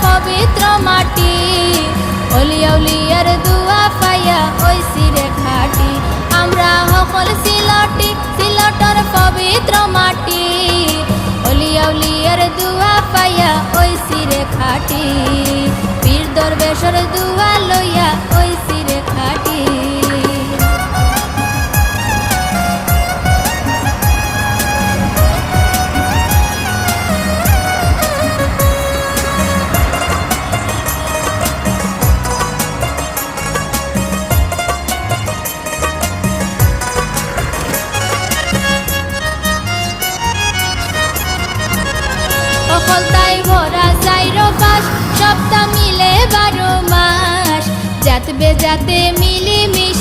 পবিত্র মাটি অলিয়া উলিয়ার দুয়া পাইয়া ওইসি রে খাটি আমরা সকল সিলটর পবিত্র মাটি অলিয়া উলিয়ার দুয়া পাইয়া ওইসি রে খাটি পীর দরবেশর দুয়া লইয়া ওইসি রে খাটি সকলতাই ভরা চাইরো পাশ সপ্তাহ মিলে 12 মাস জাত বেজাতে মিলি মিশি